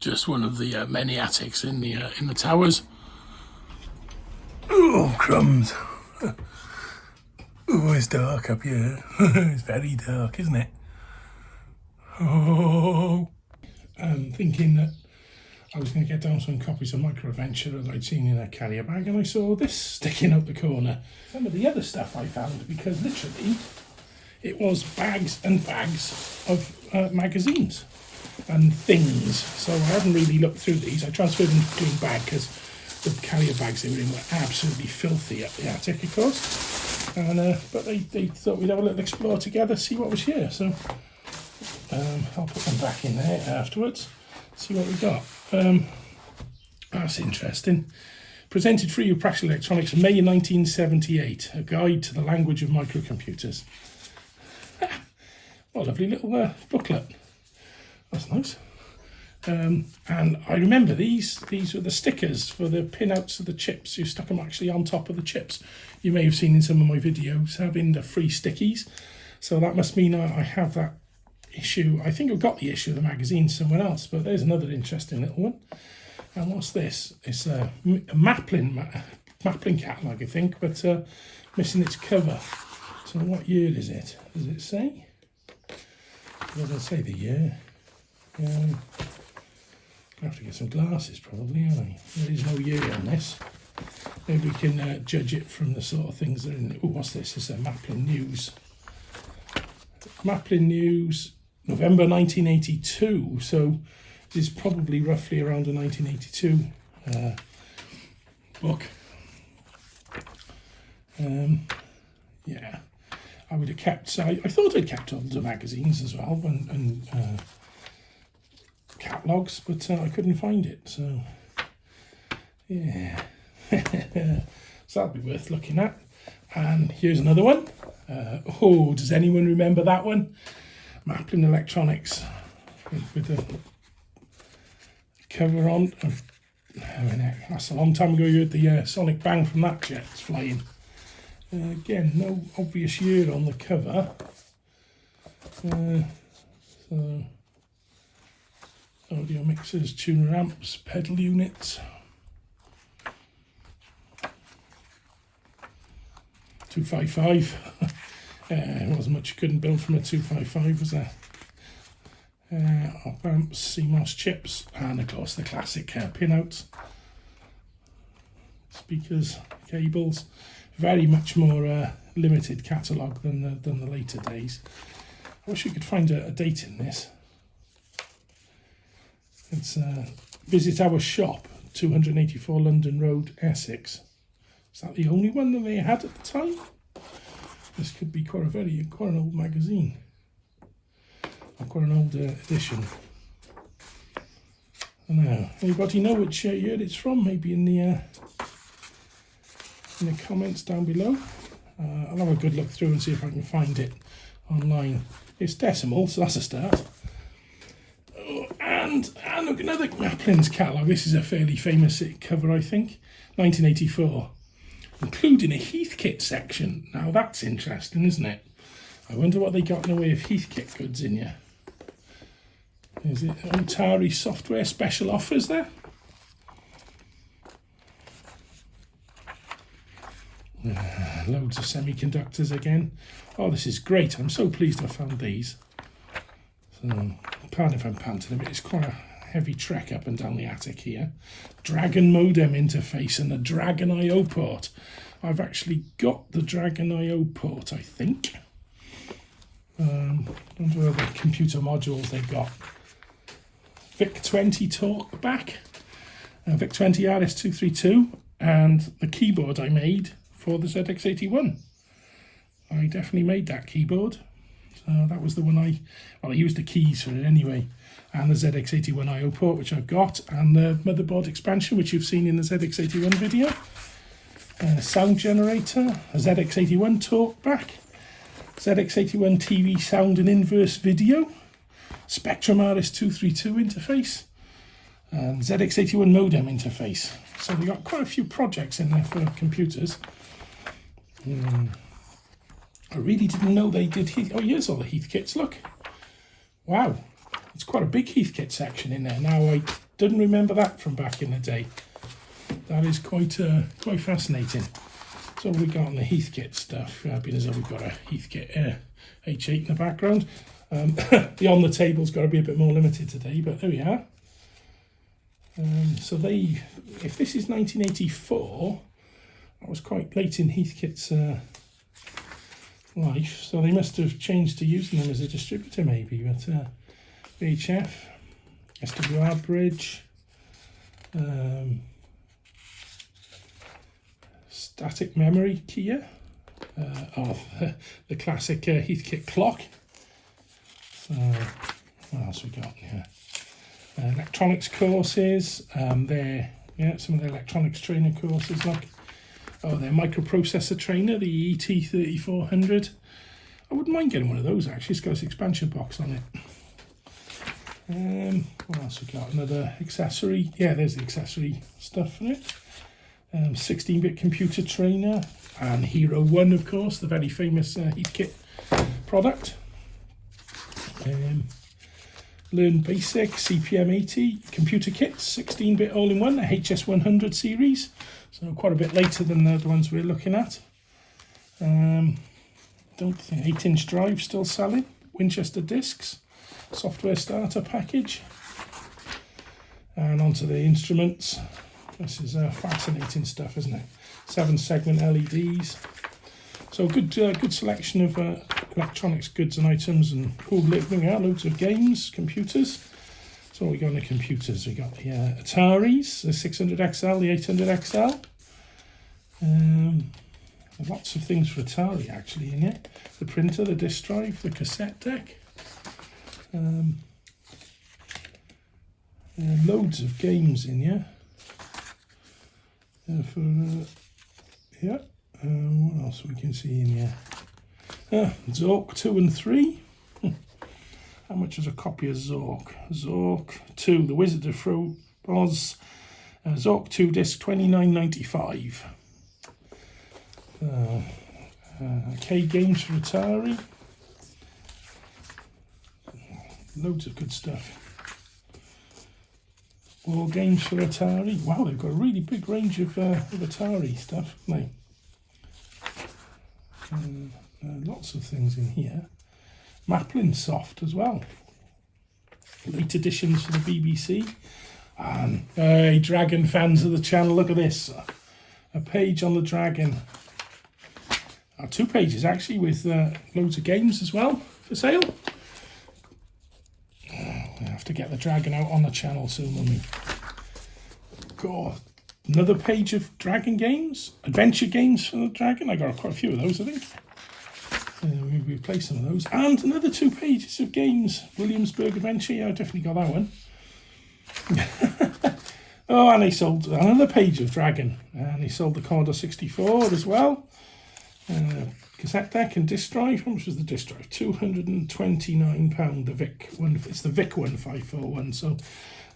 just one of the many attics in the towers. Oh, crumbs. Oh, it's dark up here. It's very dark, isn't it? Oh. I'm thinking that I was going to get down some copies of Micro Adventure that I'd seen in a carrier bag, and I saw this sticking out the corner. Some of the other stuff I found, because literally it was bags and bags of magazines and things. So I haven't really looked through these. I transferred them to a clean bag because the carrier bags they were in were absolutely filthy up the attic, of course. And but they thought we'd have a little explore together, see what was here. So I'll put them back in there afterwards, see what we got. That's interesting. Presented free with Practical Electronics in May 1978, a guide to the language of microcomputers. What a lovely little booklet. That's nice. And I remember these were the stickers for the pinouts of the chips. You stuck them actually on top of the chips. You may have seen in some of my videos having the free stickies. So that must mean I have that issue. I think I've got the issue of the magazine somewhere else, but there's another interesting little one. And what's this? It's a Maplin catalogue, I think, but missing its cover. So what year is it? Does it say? Does it say the year? I have to get some glasses probably, aren't I? There is no year on this. Maybe we can judge it from the sort of things that are in it. Oh, what's this? It's a Maplin News. Maplin News, November 1982. So this is probably roughly around the 1982 book. Yeah, I would have kept. I thought I'd kept all the magazines as well and catalogues, but I couldn't find it. So yeah, so that'd be worth looking at. And here's another one. Oh, does anyone remember that one? Maplin Electronics with the cover on. That's a long time ago. You heard the sonic bang from that jet flying. Again, no obvious year on the cover. So audio mixers, tuner amps, pedal units. 255. It wasn't much you couldn't build from a 255, was there? Op amps, CMOS chips, and of course the classic pinouts. Speakers, cables. Very much more limited catalogue than the later days. I wish we could find a date in this. It's visit our shop, 284 London Road, Essex. Is that the only one that they had at the time? This could be quite an old magazine. Or quite an old edition. I don't know. Anybody know which year it's from? Maybe in the comments down below. I'll have a good look through and see if I can find it online. It's decimal, so that's a start. Oh, and look, another Maplin's catalogue. This is a fairly famous cover, I think. 1984. Including a Heathkit section. Now that's interesting, isn't it? I wonder what they got in the way of Heathkit goods in here. Is it Atari software special offers there? Loads of semiconductors again. Oh, this is great. I'm so pleased I found these. So, pardon if I'm panting a bit. It's quite a heavy trek up and down the attic here. Dragon modem interface and a Dragon I/O port. I've actually got the Dragon I/O port, I think. I wonder what the computer modules they got. VIC-20 talkback, VIC-20 RS-232, and the keyboard I made for the ZX81. I definitely made that keyboard. So that was the one I used the keys for it anyway. And the ZX81 I/O port, which I've got, and the motherboard expansion, which you've seen in the ZX81 video. Sound generator, a ZX81 talkback, ZX81 TV sound and inverse video, Spectrum RS-232 interface, and ZX81 modem interface. So we got quite a few projects in there for computers. I really didn't know they did. Oh, here's all the Heathkits. Look, wow. It's quite a big Heathkit section in there. Now, I didn't remember that from back in the day. That is quite fascinating. So we got on the Heathkit stuff, being as though we've got a Heathkit H8 in the background. The on the table's got to be a bit more limited today, but there we are. So if this is 1984, that was quite late in Heathkit's life, so they must have changed to using them as a distributor maybe, but VHF, SWR bridge, static memory keyer, the classic Heathkit clock. What else we got here? Electronics courses, some of the electronics trainer courses, like their microprocessor trainer, the ET3400. I wouldn't mind getting one of those actually. It's got this expansion box on it. What else we got? Another accessory. Yeah, there's the accessory stuff for it. 16-bit computer trainer and Hero 1, of course, the very famous Heathkit product. Learn Basic, CPM80, computer kits, 16-bit all-in-one, a HS100 series. So quite a bit later than the ones we're looking at. Don't think 8-inch drive still selling. Winchester discs, software starter package. And onto the instruments. This is fascinating stuff, isn't it? 7-segment LEDs. So good selection of electronics goods and items, and cool living out, loads of games, computers. So what we got on the computers? We got the Ataris, the 600XL, the 800XL. Lots of things for Atari actually in here. The printer, the disk drive, the cassette deck. Loads of games in here. What else we can see in here? Zork 2 and 3. How much was a copy of Zork? Zork 2, The Wizard of Oz. Zork 2 disc, $29.95. Arcade games for Atari. Loads of good stuff. War games for Atari. Wow, they've got a really big range of Atari stuff, haven't they? Lots of things in here. Maplin soft as well. Late editions for the BBC. And hey, Dragon fans of the channel, look at this. A page on the Dragon. 2 pages actually, with loads of games as well for sale. I have to get the Dragon out on the channel soon when we got another page of Dragon games, adventure games for the Dragon. I got quite a few of those, I think. We replaced some of those, and another 2 pages of games. Williamsburg Adventure. Yeah, I definitely got that one. Oh, and they sold another page of Dragon, and they sold the Commodore 64 as well. Cassette deck and disc drive. How much was the disc drive? £229. The Vic one. It's the Vic 1541. So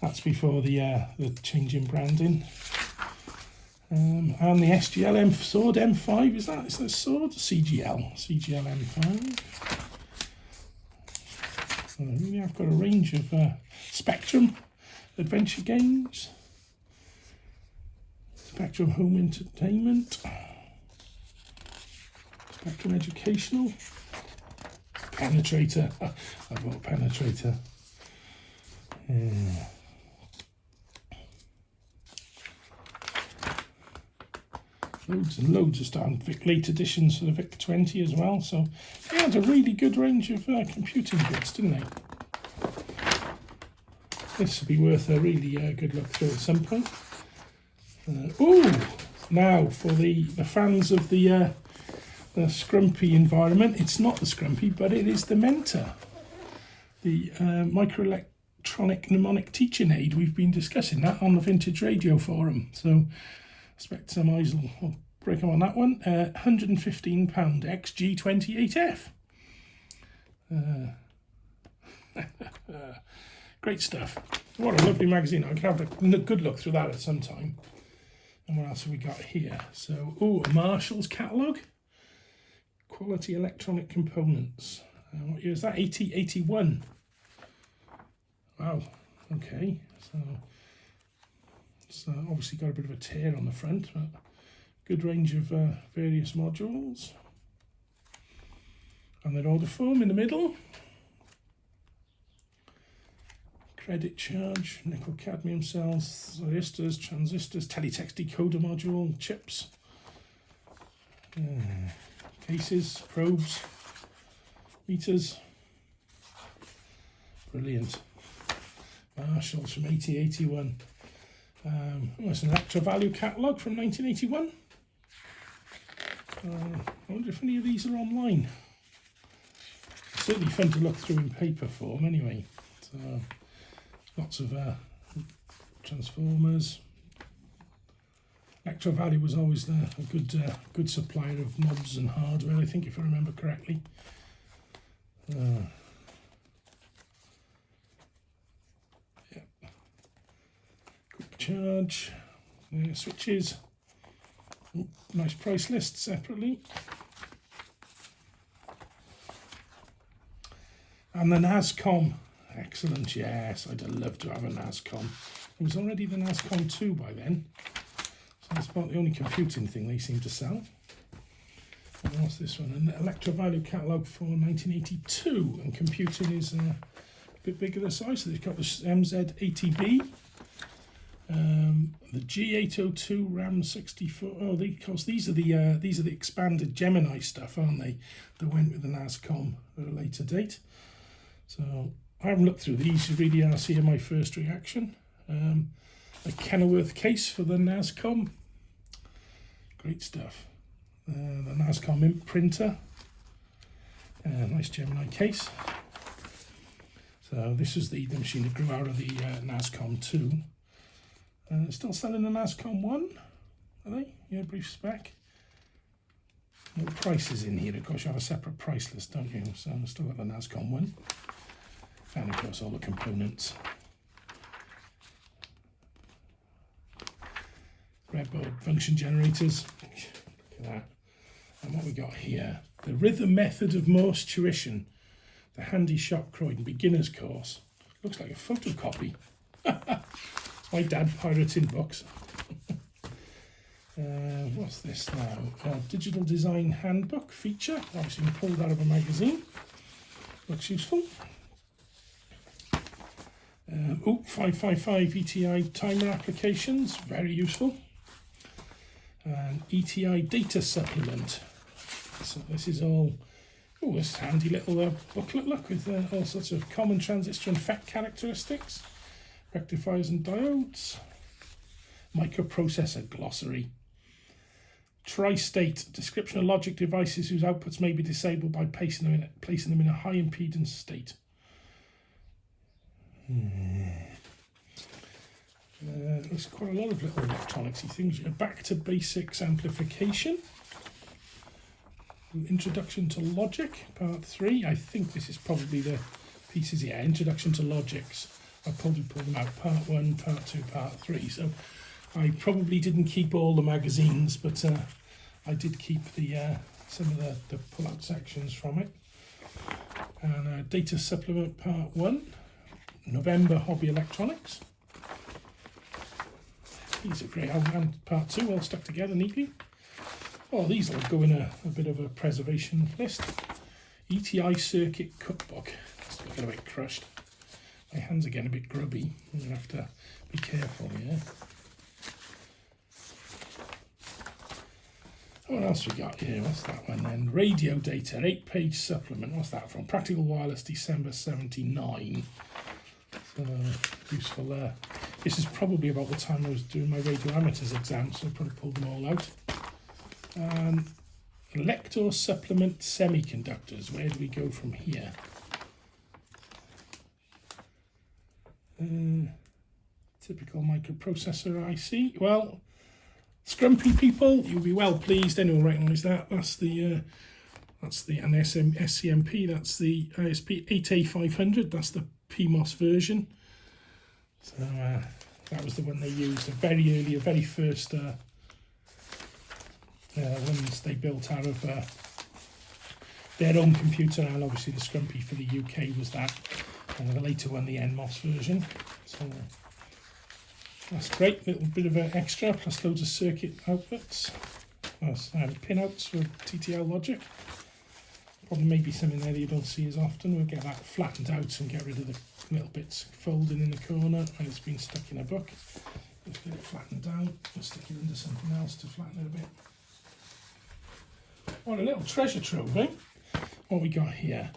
that's before the change in branding. And the SGL Sword M5. Is that Sword? CGL M5. So really, I've got a range of Spectrum adventure games. Spectrum Home Entertainment. Spectrum Educational. Penetrator. I bought Penetrator. Loads and loads of stuff. Late editions for the Vic 20 as well. So they had a really good range of computing goods, didn't they? This would be worth a really good look through at some point. Now for the fans of the Scrumpy environment, it's not the Scrumpy, but it is the Mentor, the microelectronic mnemonic teaching aid. We've been discussing that on the Vintage Radio Forum, so I expect some eyes will break them on that one. £115 XG28F. Great stuff. What a lovely magazine. I could have a good look through that at some time. And what else have we got here? So, a Marshall's catalogue. Quality electronic components. What year is that? 81. Wow, okay, so it's obviously got a bit of a tear on the front, but good range of various modules. And then order form in the middle. Credit charge, nickel cadmium cells, thyristors, transistors, teletext decoder module, chips, cases, probes, meters. Brilliant. Marshalls from 8081. It's an Electro Value catalogue from 1981. I wonder if any of these are online. It's certainly fun to look through in paper form anyway. So, lots of transformers. Electro Value was always a good supplier of knobs and hardware, I think, if I remember correctly. Quick charge, switches. Ooh, nice price list separately. And the Nascom. Excellent, yes, I'd love to have a Nascom. It was already the Nascom 2 by then. So that's about the only computing thing they seem to sell. And what's this one? An Electro Value catalogue for 1982. And computing is a bit bigger the size. So they've got the MZ80B. The G802 RAM 64. Oh, of course, these are the expanded Gemini stuff, aren't they? That went with the Nascom at a later date. So I haven't looked through these. You really are seeing my first reaction. A Kenilworth case for the Nascom. Great stuff. The Nascom imp printer. Nice Gemini case. So this is the machine that grew out of the Nascom 2. Still selling the Nascom 1, are they? Yeah, brief spec. No prices in here, of course you have a separate price list, don't you? So I've still got the Nascom 1. And of course all the components. Breadboard function generators. Look at that. And what we got here. The Rhythm Method of Morse Tuition. The Handy Shop Croydon Beginners Course. Looks like a photocopy. My dad pirating books. What's this now? Digital Design Handbook feature. Obviously pulled out of a magazine. Looks useful. 555 ETI timer applications. Very useful. And ETI data supplement. So this is all... Oh, this handy little booklet, look, with all sorts of common transistor and FET characteristics. Rectifiers and diodes, microprocessor glossary, tri-state description of logic devices whose outputs may be disabled by placing them in a high impedance state. There's quite a lot of little electronicsy things. Back to basics amplification. Introduction to Logic, part 3. I think this is probably the pieces, yeah, Introduction to Logics. I'll probably pull them out, part 1, part 2, part 3. So I probably didn't keep all the magazines, but I did keep the some of the pull-out sections from it. And Data Supplement part 1, November Hobby Electronics. These are great, and part 2 all stuck together neatly. Oh, these will go in a bit of a preservation list. ETI Circuit Cookbook. It's looking a bit crushed. My hands are getting a bit grubby. I'm going to have to be careful here. What else we got here? What's that one then? Radio Data, 8-page supplement. What's that from? Practical Wireless, December 79. So, useful there. This is probably about the time I was doing my radio amateurs exam, so I probably pulled them all out. Lector Supplement Semiconductors. Where do we go from here? Typical microprocessor IC. Well, Scrumpy people, you'll be well pleased. Anyone recognise that? That's the SCMP. That's the ISP 8A500. That's the PMOS version. So that was the one they used. A very first ones they built out of their own computer, and obviously the Scrumpy for the UK was that. And the later one, the NMOS version. So that's great, little bit of an extra, plus loads of circuit outlets. Plus pinouts for TTL logic. Probably maybe something there that you don't see as often. We'll get that flattened out and get rid of the little bits folding in the corner when it's been stuck in a book. Just get it flattened down and stick it into something else to flatten it a bit. What a little treasure trove, eh? What we got here?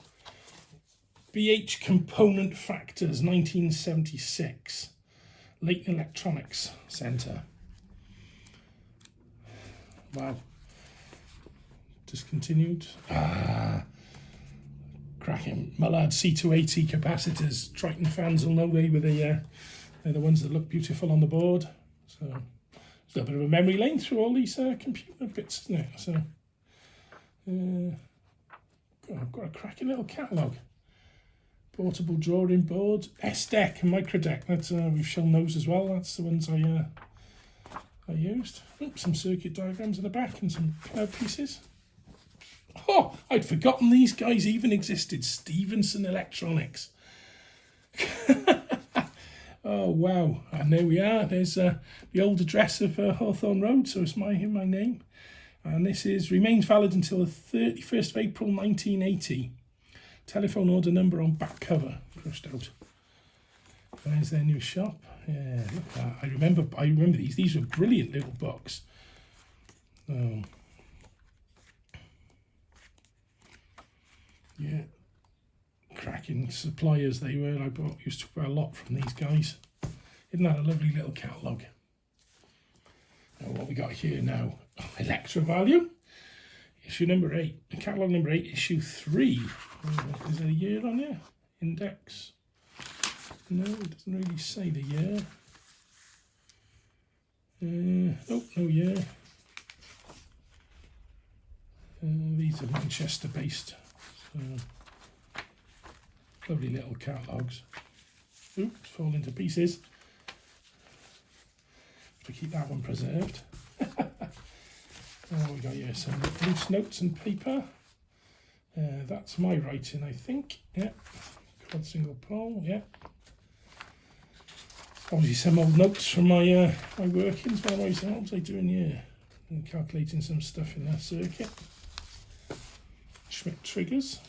BH Component Factors, 1976. Leighton Electronics Centre. Wow. Discontinued. Cracking. Mullard C280 capacitors. Triton fans will know they're the ones that look beautiful on the board. So there's a little bit of a memory lane through all these computer bits, isn't it? So I've got a cracking little catalogue. Portable drawing board, S-Deck and Microdeck. That's we've shown those as well. That's the ones I used. Some circuit diagrams in the back and some pieces. Oh, I'd forgotten these guys even existed. Stevenson Electronics. Oh wow! And there we are. There's the old address of Hawthorne Road. So it's my name, and this remains valid until the 31st of April 1980. Telephone order number on back cover, crushed out. There's their new shop. Yeah, look at that. I remember these. These were brilliant little books. Oh. Yeah, cracking suppliers they were. I used to buy a lot from these guys. Isn't that a lovely little catalogue? Now what we got here now? Oh, Electra Value. Issue number 8, catalogue number 8, issue 3. Is there a year on here? Index? No, it doesn't really say the year. Oh, no year. These are Manchester based. So, lovely little catalogues. Oops, fall into pieces. To keep that one preserved. We got here some loose notes and paper. That's my writing, I think. Yeah. Quad single pole. Yeah. Obviously, some old notes from my my workings. What was I doing here? And calculating some stuff in that circuit. Schmidt triggers.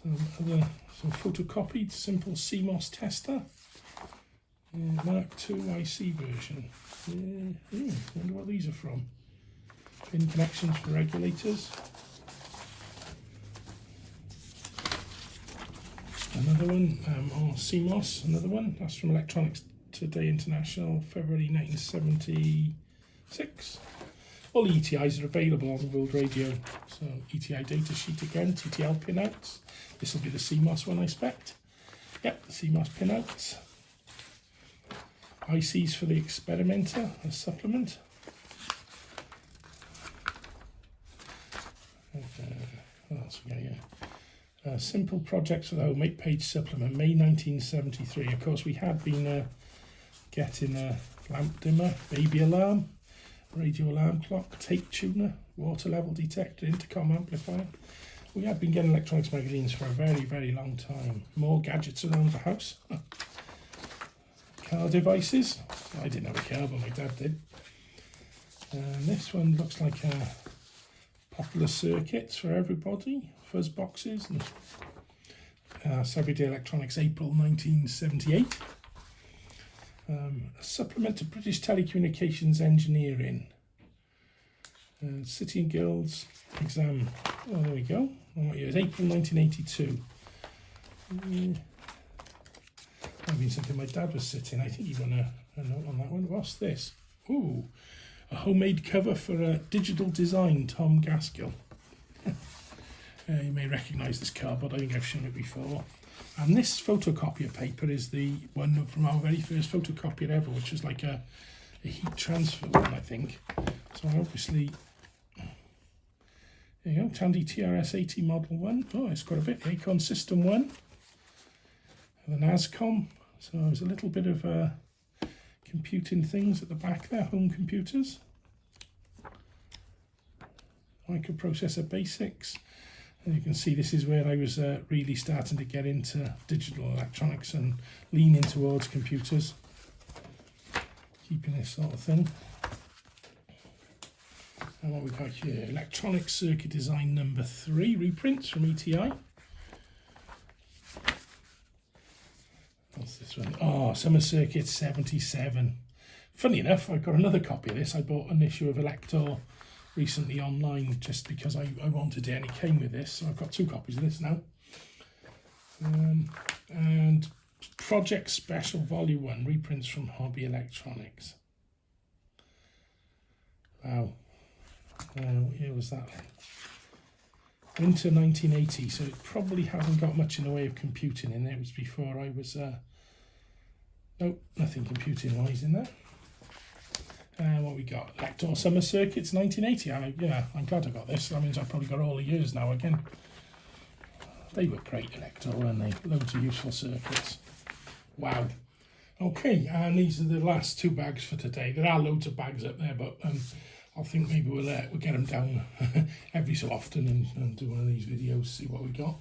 Some photocopied simple CMOS tester. Mark II IC version. Wonder what these are from. Pin connections for regulators. Another one on CMOS. Another one. That's from Electronics Today International, February 1976. All the ETIs are available on the World Radio. So ETI data sheet again, TTL pinouts. This will be the CMOS one I expect. Yep, the CMOS pinouts. ICs for the experimenter, a supplement. What else we got here? Simple projects for the home 8-page supplement, May 1973. Of course, we had been getting a lamp dimmer, baby alarm, radio alarm clock, tape tuner, water level detector, intercom amplifier. We had been getting electronics magazines for a very, very long time. More gadgets around the house. Car devices. I didn't have a car, but my dad did. And this one looks like popular circuits for everybody. Fuzz boxes. And Everyday Electronics, April 1978. A supplement to British Telecommunications Engineering. City and Guilds exam. Oh, there we go. Oh, it was April 1982. Might have been something my dad was sitting. I think he won a note on that one. What's this? Ooh, a homemade cover for Digital Design, Tom Gaskill. You may recognise this cardboard. I think I've shown it before. And this photocopier paper is the one from our very first photocopier ever, which was like a heat transfer one, I think. So obviously, there you go, Tandy TRS-80 Model 1. Oh, it's got a bit. Acorn System 1. And the Nascom. So there's a little bit of computing things at the back there, home computers. Microprocessor basics. And you can see this is where I was really starting to get into digital electronics and leaning towards computers. Keeping this sort of thing. And what we've got here, electronic circuit design number 3 reprints from ETI. What's this one? Oh, Summer Circuit 77. Funny enough, I've got another copy of this. I bought an issue of Elector recently online just because I wanted it, and it came with this. So I've got 2 copies of this now. And Project Special Volume 1 reprints from Hobby Electronics. Wow. What year was that? Winter 1980, so it probably hasn't got much in the way of computing in there. It was before I was... nope, nothing computing-wise in there. What we got? Elector Summer Circuits 1980. Yeah, I'm glad I got this. That means I've probably got all the years now again. They were great, Elector, weren't they? Loads of useful circuits. Wow. Okay, and these are the last 2 bags for today. There are loads of bags up there, but I think maybe we'll get them down every so often and do one of these videos, see what we got.